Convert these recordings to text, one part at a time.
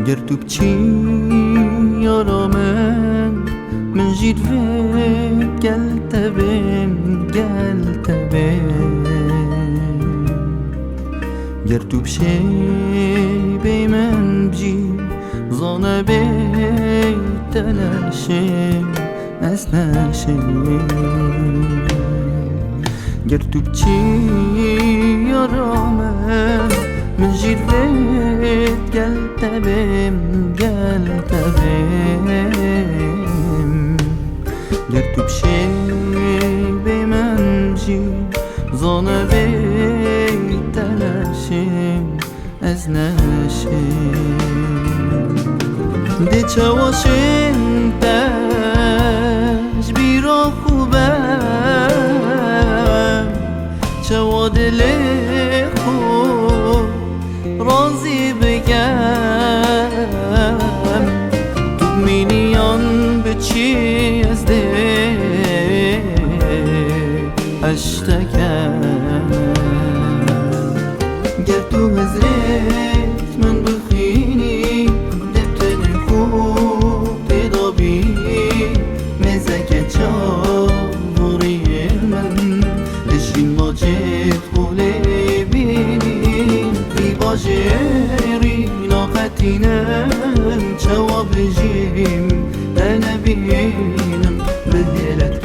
گر تو بچی یارا من جیر وید گل تبیم گر تو بشی بی من بجی زانه بیت نشیم از نشیم گر تو بچی یارا من جیر وید گل تبیم گر تو بشی بی من بجی زانه بیت نشیم از نشیم دی چواشین تاج بیرا خوبم چوا دل خوب رازی بگم تو مینیان به چی از ده اشتکم گر تو حضرت من بخینی دبتن خوب تدابی مزک چاوری من دشین باجت خوله بینی بی باجری ناقتینم چوا بجیم انا بینم بهلت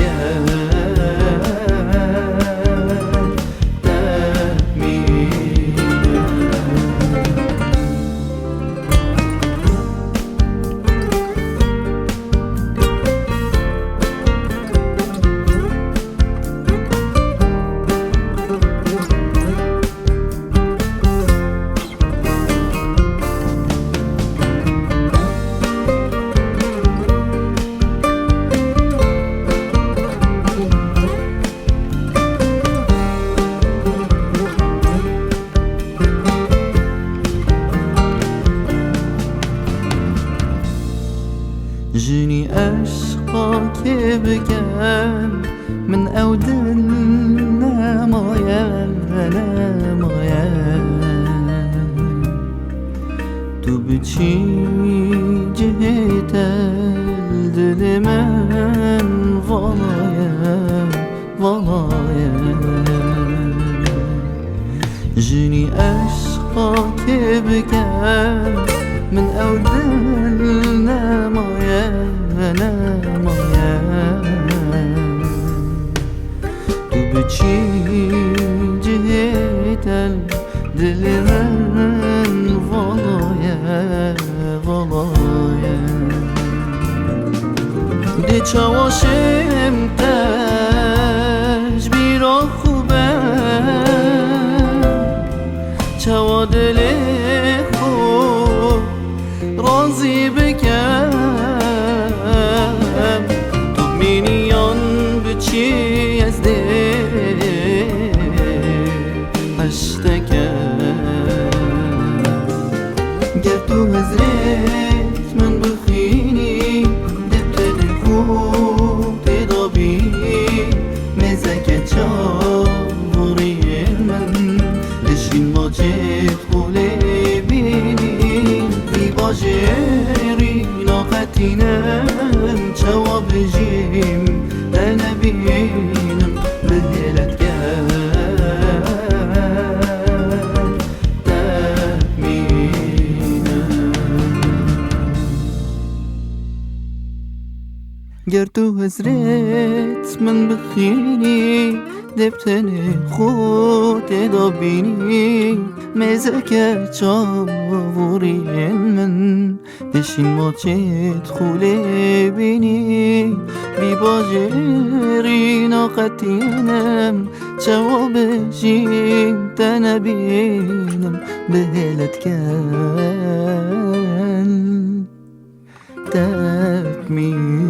جني أشقاك بكام من أودلنا مغيا تبكي جهت الدل من ضلايا جني أشقاك بكام من أودلنا مغيا تبكي جهت الدل من ضلايا دی چواشم تاج بیرا خوبم چوا دل خوب رازی بکم تو مینیان به چی از ده اشتکم گر تو حضرت من بخینی دبتن خوب تدابی مزک چاوری من دشین باجت خوله بینی بی باجری ناقتینم چوا بجیم انا بینم بهلت گر تو حضرت من بخینی دبتن خود دابینی مزک چاوری من دشین ماچت خوله بینی بی باجری ناقتینم چوا بجیم تنبینم بهلت کن تکمینم